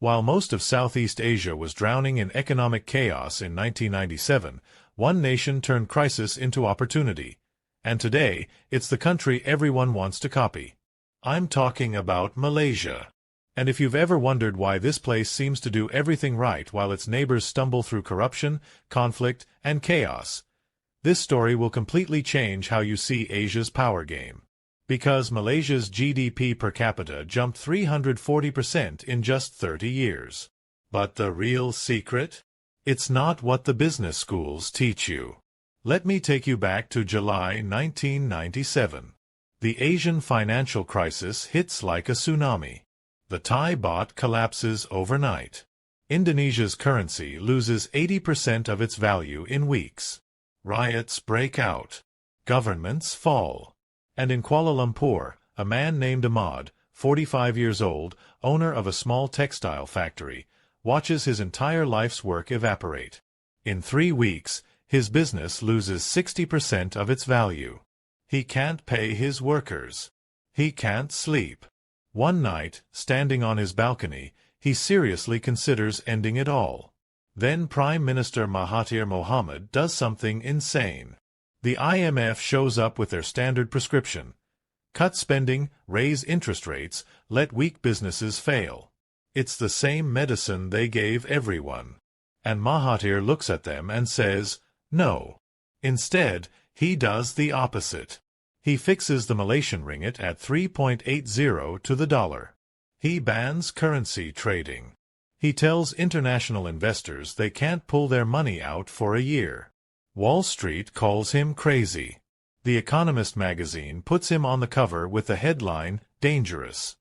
While most of Southeast Asia was drowning in economic chaos in 1997, one nation turned crisis into opportunity. And today, it's the country everyone wants to copy. I'm talking about Malaysia. And if you've ever wondered why this place seems to do everything right while its neighbors stumble through corruption, conflict, and chaos, this story will completely change how you see Asia's power game. Because Malaysia's GDP per capita jumped 340% in just 30 years. But the real secret? It's not what the business schools teach you. Let me take you back to July 1997. The Asian financial crisis hits like a tsunami. The Thai baht collapses overnight. Indonesia's currency loses 80% of its value in weeks. Riots break out. Governments fall. And in Kuala Lumpur, a man named Ahmad, 45 years old, owner of a small textile factory, watches his entire life's work evaporate. In 3 weeks, his business loses 60% of its value. He can't pay his workers. He can't sleep. One night, standing on his balcony, he seriously considers ending it all. Then Prime Minister Mahathir Mohamad does something insane. The IMF shows up with their standard prescription. Cut spending, raise interest rates, let weak businesses fail. It's the same medicine they gave everyone. And Mahathir looks at them and says, no. Instead, he does the opposite. He fixes the Malaysian ringgit at 3.80 to the dollar. He bans currency trading. He tells international investors they can't pull their money out for a year. Wall Street calls him crazy. The Economist magazine puts him on the cover with the headline, "Dangerous."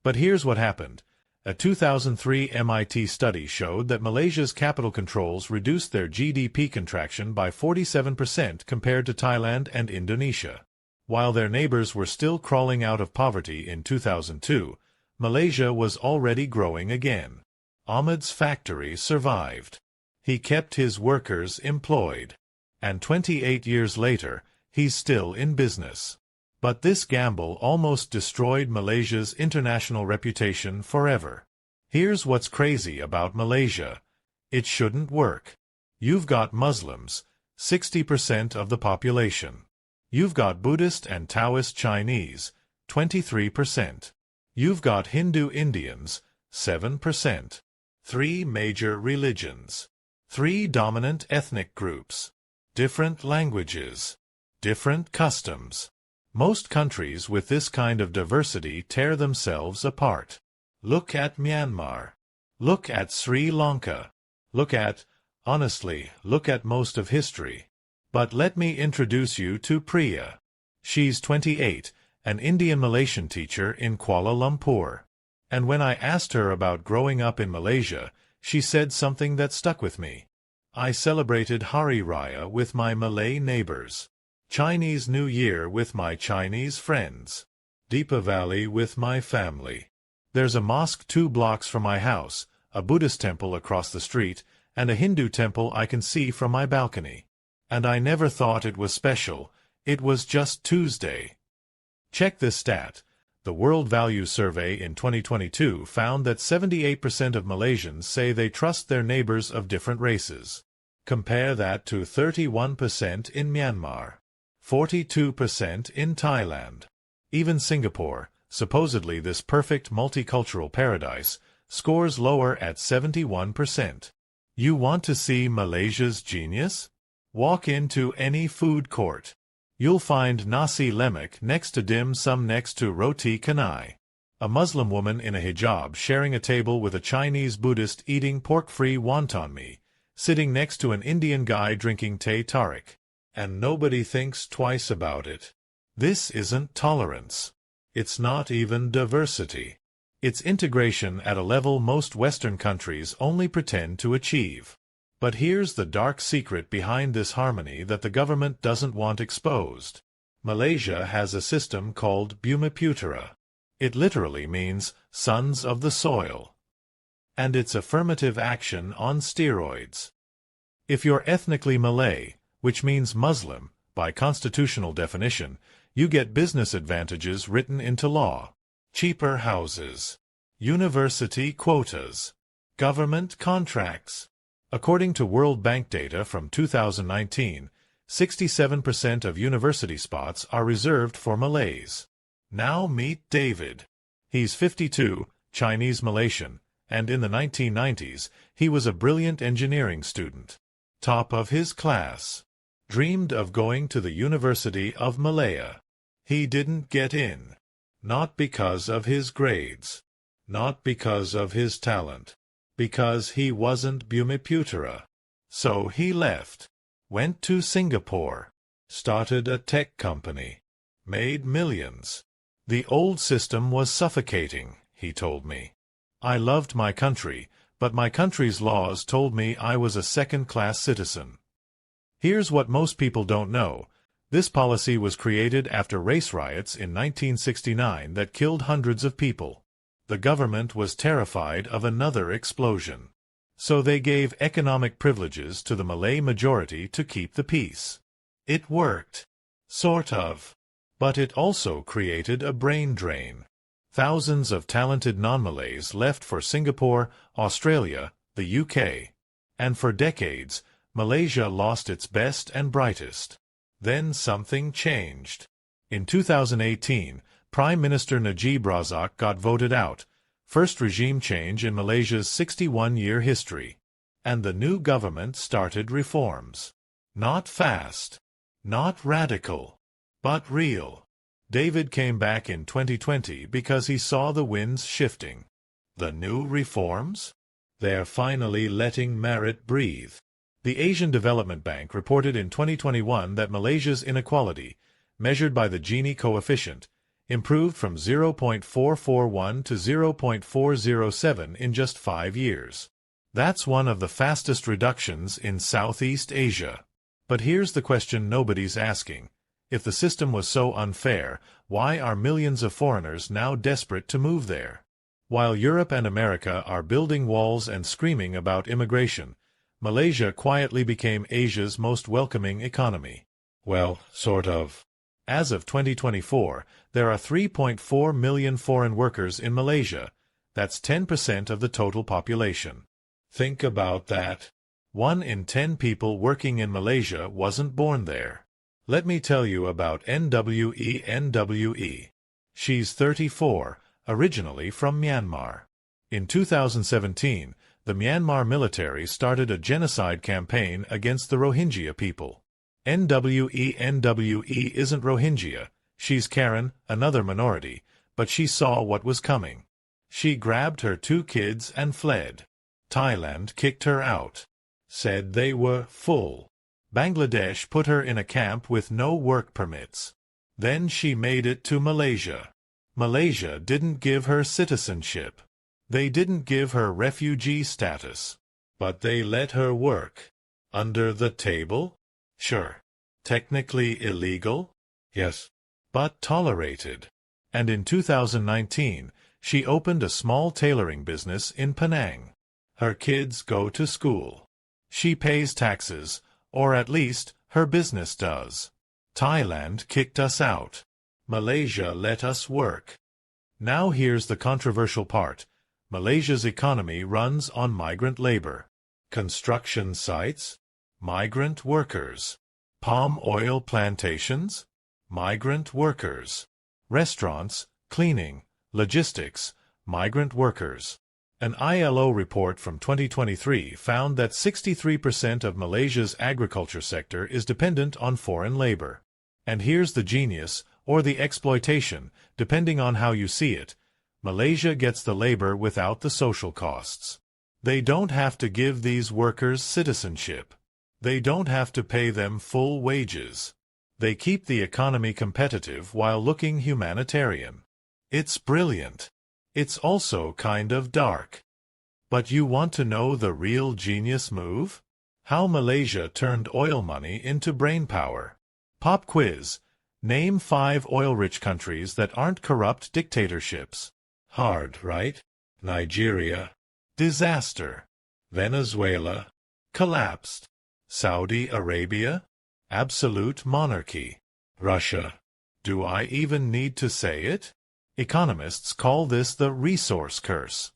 But here's what happened. A 2003 MIT study showed that Malaysia's capital controls reduced their GDP contraction by 47% compared to Thailand and Indonesia. While their neighbors were still crawling out of poverty in 2002, Malaysia was already growing again. Ahmad's factory survived. He kept his workers employed. And 28 years later, he's still in business. But this gamble almost destroyed Malaysia's international reputation forever. Here's what's crazy about Malaysia. It shouldn't work. You've got Muslims, 60% of the population. You've got Buddhist and Taoist Chinese, 23%. You've got Hindu Indians, 7%. 3 major religions. 3 dominant ethnic groups. Different languages. Different customs. Most countries with this kind of diversity tear themselves apart. Look at Myanmar. Look at Sri Lanka. Honestly, look at most of history. But let me introduce you to Priya. She's 28, an Indian Malaysian teacher in Kuala Lumpur. And when I asked her about growing up in Malaysia, she said something that stuck with me. I celebrated Hari Raya with my Malay neighbors. Chinese New Year with my Chinese friends. Deepavali with my family. There's a mosque 2 blocks from my house, a Buddhist temple across the street, and a Hindu temple I can see from my balcony. And I never thought it was special, it was just Tuesday. Check this stat. The World Value Survey in 2022 found that 78% of Malaysians say they trust their neighbors of different races. Compare that to 31% in Myanmar. 42% in Thailand. Even Singapore, supposedly this perfect multicultural paradise, scores lower at 71%. You want to see Malaysia's genius? Walk into any food court. You'll find nasi lemak next to dim sum next to roti canai. A Muslim woman in a hijab sharing a table with a Chinese Buddhist eating pork-free wonton mee, sitting next to an Indian guy drinking teh tarik. And nobody thinks twice about it. This isn't tolerance. It's not even diversity. It's integration at a level most Western countries only pretend to achieve. But here's the dark secret behind this harmony that the government doesn't want exposed. Malaysia has a system called Bumiputera. It literally means sons of the soil. And it's affirmative action on steroids. If you're ethnically Malay, which means Muslim, by constitutional definition, you get business advantages written into law. Cheaper houses. University quotas. Government contracts. According to World Bank data from 2019, 67% of university spots are reserved for Malays. Now meet David. He's 52, Chinese Malaysian, and in the 1990s, he was a brilliant engineering student. Top of his class. Dreamed of going to the University of Malaya. He didn't get in. Not because of his grades. Not because of his talent. Because he wasn't Bumiputera. So he left. Went to Singapore. Started a tech company. Made millions. The old system was suffocating, he told me. I loved my country, but my country's laws told me I was a second-class citizen. Here's what most people don't know. This policy was created after race riots in 1969 that killed hundreds of people. The government was terrified of another explosion. So they gave economic privileges to the Malay majority to keep the peace. It worked. Sort of. But it also created a brain drain. Thousands of talented non-Malays left for Singapore, Australia, the UK. And for decades, Malaysia lost its best and brightest. Then something changed. In 2018, Prime Minister Najib Razak got voted out, first regime change in Malaysia's 61-year history. And the new government started reforms. Not fast. Not radical. But real. David came back in 2020 because he saw the winds shifting. The new reforms? They're finally letting merit breathe. The Asian Development Bank reported in 2021 that Malaysia's inequality, measured by the Gini coefficient, improved from 0.441 to 0.407 in just 5 years. That's one of the fastest reductions in Southeast Asia. But here's the question nobody's asking. If the system was so unfair, why are millions of foreigners now desperate to move there? While Europe and America are building walls and screaming about immigration, Malaysia quietly became Asia's most welcoming economy. Well, sort of. As of 2024, there are 3.4 million foreign workers in Malaysia. That's 10% of the total population. Think about that. 1 in 10 people working in Malaysia wasn't born there. Let me tell you about NWE. She's 34, originally from Myanmar. In 2017, the Myanmar military started a genocide campaign against the Rohingya people. NWE isn't Rohingya, she's Karen, another minority, but she saw what was coming. She grabbed her 2 kids and fled. Thailand kicked her out. Said they were full. Bangladesh put her in a camp with no work permits. Then she made it to Malaysia. Malaysia didn't give her citizenship. They didn't give her refugee status. But they let her work. Under the table? Sure. Technically illegal? Yes. But tolerated. And in 2019, she opened a small tailoring business in Penang. Her kids go to school. She pays taxes, or at least, her business does. Thailand kicked us out. Malaysia let us work. Now here's the controversial part. Malaysia's economy runs on migrant labor. Construction sites? Migrant workers. Palm oil plantations? Migrant workers. Restaurants, cleaning, logistics, migrant workers. An ILO report from 2023 found that 63% of Malaysia's agriculture sector is dependent on foreign labor. And here's the genius, or the exploitation, depending on how you see it. Malaysia gets the labor without the social costs. They don't have to give these workers citizenship. They don't have to pay them full wages. They keep the economy competitive while looking humanitarian. It's brilliant. It's also kind of dark. But you want to know the real genius move? How Malaysia turned oil money into brainpower. Pop quiz. Name 5 oil-rich countries that aren't corrupt dictatorships. Hard, right? Nigeria. Disaster. Venezuela. Collapsed. Saudi Arabia. Absolute monarchy. Russia. Do I even need to say it? Economists call this the resource curse.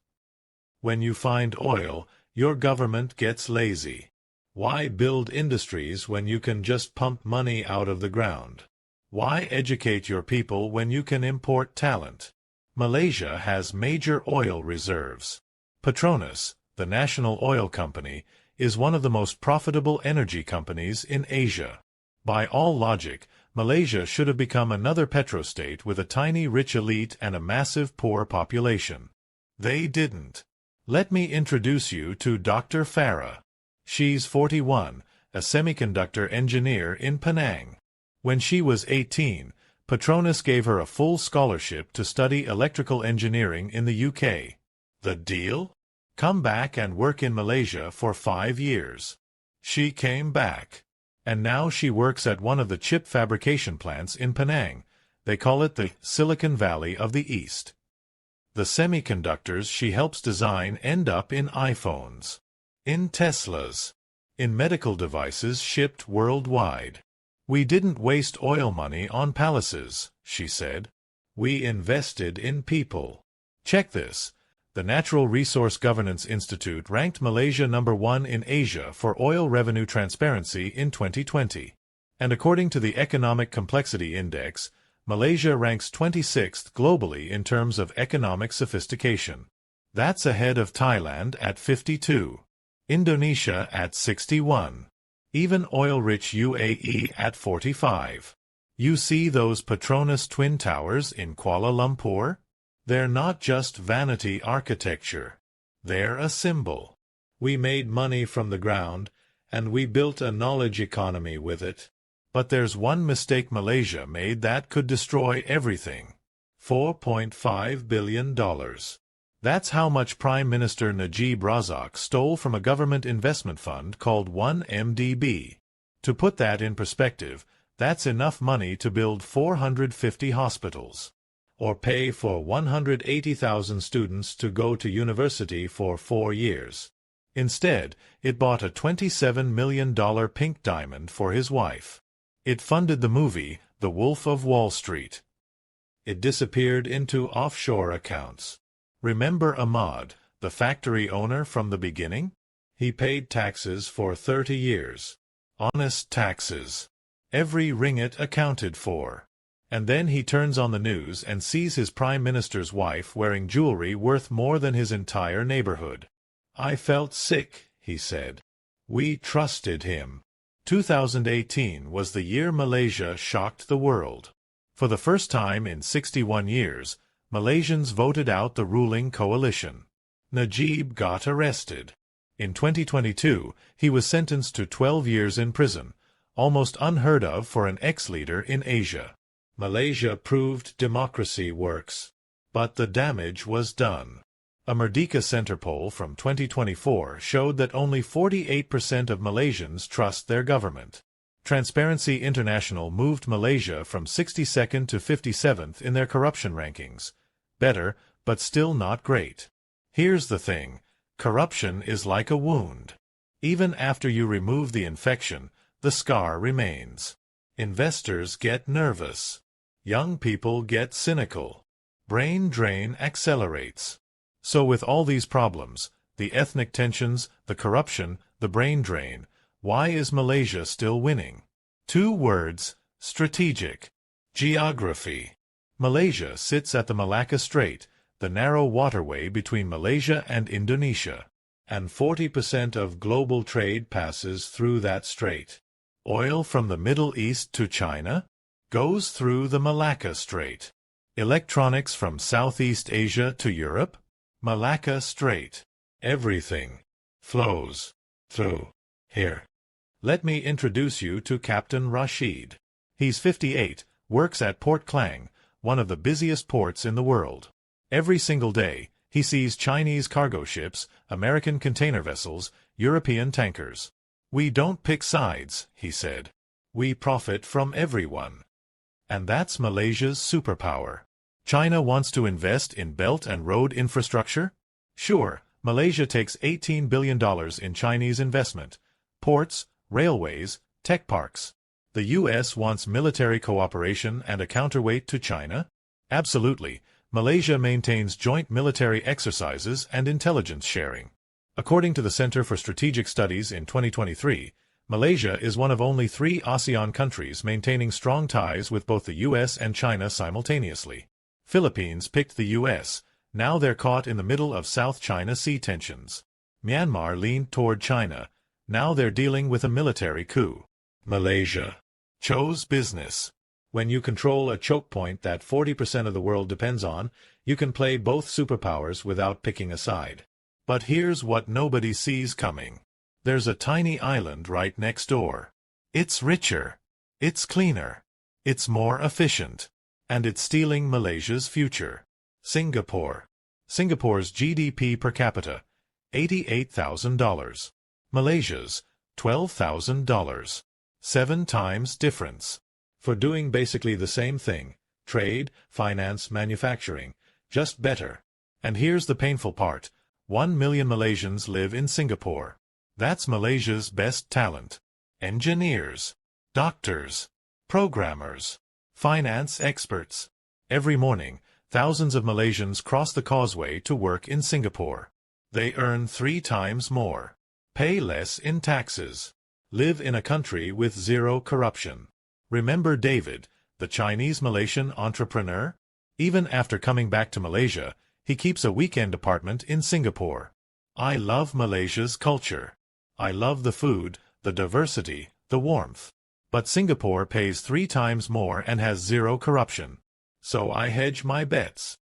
When you find oil, your government gets lazy. Why build industries when you can just pump money out of the ground? Why educate your people when you can import talent? Malaysia has major oil reserves. Petronas, the national oil company, is one of the most profitable energy companies in Asia. By all logic, Malaysia should have become another petrostate with a tiny rich elite and a massive poor population. They didn't. Let me introduce you to Dr. Farah. She's 41, a semiconductor engineer in Penang. When she was 18, Petronas gave her a full scholarship to study electrical engineering in the UK. The deal? Come back and work in Malaysia for 5 years. She came back. And now she works at one of the chip fabrication plants in Penang. They call it the Silicon Valley of the East. The semiconductors she helps design end up in iPhones, in Teslas, in medical devices shipped worldwide. We didn't waste oil money on palaces, she said. We invested in people. Check this. The Natural Resource Governance Institute ranked Malaysia #1 in Asia for oil revenue transparency in 2020. And according to the Economic Complexity Index, Malaysia ranks 26th globally in terms of economic sophistication. That's ahead of Thailand at 52, Indonesia at 61, even oil-rich UAE at 45. You see those Petronas Twin Towers in Kuala Lumpur? They're not just vanity architecture. They're a symbol. We made money from the ground, and we built a knowledge economy with it. But there's one mistake Malaysia made that could destroy everything. $4.5 billion. That's how much Prime Minister Najib Razak stole from a government investment fund called 1MDB. To put that in perspective, that's enough money to build 450 hospitals, or pay for 180,000 students to go to university for 4 years. Instead, it bought a $27 million pink diamond for his wife. It funded the movie, The Wolf of Wall Street. It disappeared into offshore accounts. Remember Ahmad, the factory owner from the beginning? He paid taxes for 30 years. Honest taxes. Every ringgit accounted for. And then he turns on the news and sees his prime minister's wife wearing jewelry worth more than his entire neighborhood. I felt sick, he said. We trusted him. 2018 was the year Malaysia shocked the world. For the first time in 61 years, Malaysians voted out the ruling coalition. Najib got arrested. In 2022, he was sentenced to 12 years in prison, almost unheard of for an ex-leader in Asia. Malaysia proved democracy works. But the damage was done. A Merdeka Center poll from 2024 showed that only 48% of Malaysians trust their government. Transparency International moved Malaysia from 62nd to 57th in their corruption rankings. Better, but still not great. Here's the thing. Corruption is like a wound. Even after you remove the infection, the scar remains. Investors get nervous. Young people get cynical. Brain drain accelerates. So with all these problems, the ethnic tensions, the corruption, the brain drain, why is Malaysia still winning? 2 words: strategic. Geography. Malaysia sits at the Malacca Strait, the narrow waterway between Malaysia and Indonesia, and 40% of global trade passes through that strait. Oil from the Middle East to China goes through the Malacca Strait. Electronics from Southeast Asia to Europe? Malacca Strait. Everything flows through here. Let me introduce you to Captain Rashid. He's 58, works at Port Klang, one of the busiest ports in the world. Every single day, he sees Chinese cargo ships, American container vessels, European tankers. We don't pick sides, he said. We profit from everyone. And that's Malaysia's superpower. China wants to invest in belt and road infrastructure? Sure, Malaysia takes $18 billion in Chinese investment. Ports, railways, tech parks. The U.S. wants military cooperation and a counterweight to China? Absolutely. Malaysia maintains joint military exercises and intelligence sharing. According to the Center for Strategic Studies in 2023, Malaysia is one of only 3 ASEAN countries maintaining strong ties with both the US and China simultaneously. Philippines picked the US, now they're caught in the middle of South China Sea tensions. Myanmar leaned toward China, now they're dealing with a military coup. Malaysia chose business. When you control a choke point that 40% of the world depends on, you can play both superpowers without picking a side. But here's what nobody sees coming. There's a tiny island right next door. It's richer. It's cleaner. It's more efficient. And it's stealing Malaysia's future. Singapore. Singapore's GDP per capita, $88,000. Malaysia's, $12,000. 7 times difference. For doing basically the same thing, trade, finance, manufacturing, just better. And here's the painful part. 1 million Malaysians live in Singapore. That's Malaysia's best talent. Engineers, doctors, programmers, finance experts. Every morning, thousands of Malaysians cross the causeway to work in Singapore. They earn 3 times more, pay less in taxes, live in a country with zero corruption. Remember David, the Chinese-Malaysian entrepreneur? Even after coming back to Malaysia, he keeps a weekend apartment in Singapore. I love Malaysia's culture. I love the food, the diversity, the warmth. But Singapore pays 3 times more and has zero corruption. So I hedge my bets.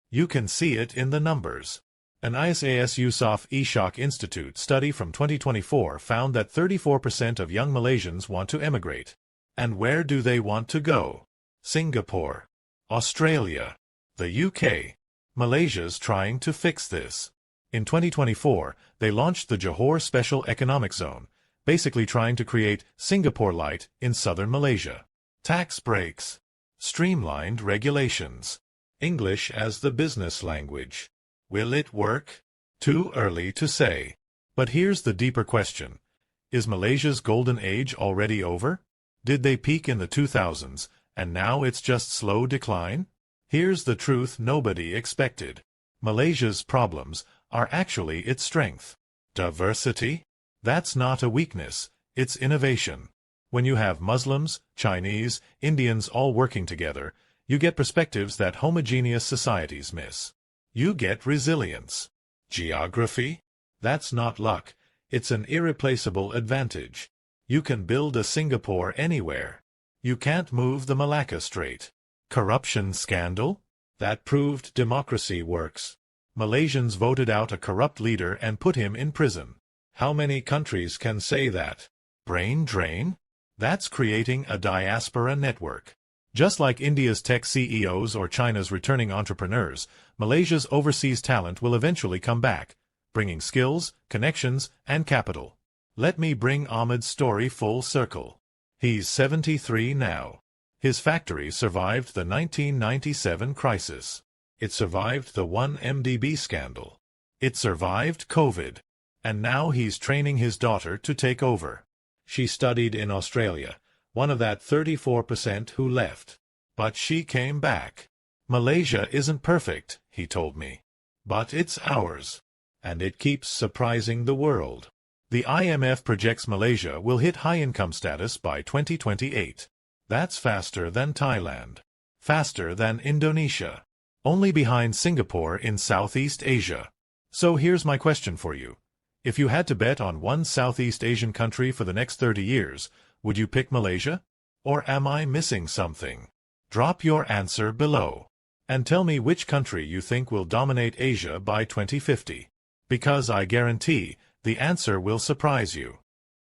You can see it in the numbers. An ISAS Yusof Ishak Institute study from 2024 found that 34% of young Malaysians want to emigrate. And where do they want to go? Singapore, Australia, the UK. Malaysia's trying to fix this. In 2024, they launched the Johor Special Economic Zone, basically trying to create Singapore Light in southern Malaysia. Tax breaks, streamlined regulations, English as the business language. Will it work? Too early to say. But here's the deeper question. Is Malaysia's golden age already over? Did they peak in the 2000s, and now it's just slow decline? Here's the truth nobody expected. Malaysia's problems are actually its strength. Diversity? That's not a weakness, it's innovation. When you have Muslims, Chinese, Indians all working together, you get perspectives that homogeneous societies miss. You get resilience. Geography? That's not luck, it's an irreplaceable advantage. You can build a Singapore anywhere. You can't move the Malacca Strait. Corruption scandal? That proved democracy works. Malaysians voted out a corrupt leader and put him in prison. How many countries can say that? Brain drain? That's creating a diaspora network. Just like India's tech CEOs or China's returning entrepreneurs, Malaysia's overseas talent will eventually come back, bringing skills, connections, and capital. Let me bring Ahmed's story full circle. He's 73 now. His factory survived the 1997 crisis. It survived the 1MDB scandal. It survived COVID. And now he's training his daughter to take over. She studied in Australia, one of that 34% who left. But she came back. Malaysia isn't perfect, he told me. But it's ours. And it keeps surprising the world. The IMF projects Malaysia will hit high-income status by 2028. That's faster than Thailand. Faster than Indonesia. Only behind Singapore in Southeast Asia. So here's my question for you. If you had to bet on one Southeast Asian country for the next 30 years, would you pick Malaysia? Or am I missing something? Drop your answer below. And tell me which country you think will dominate Asia by 2050. Because I guarantee, the answer will surprise you.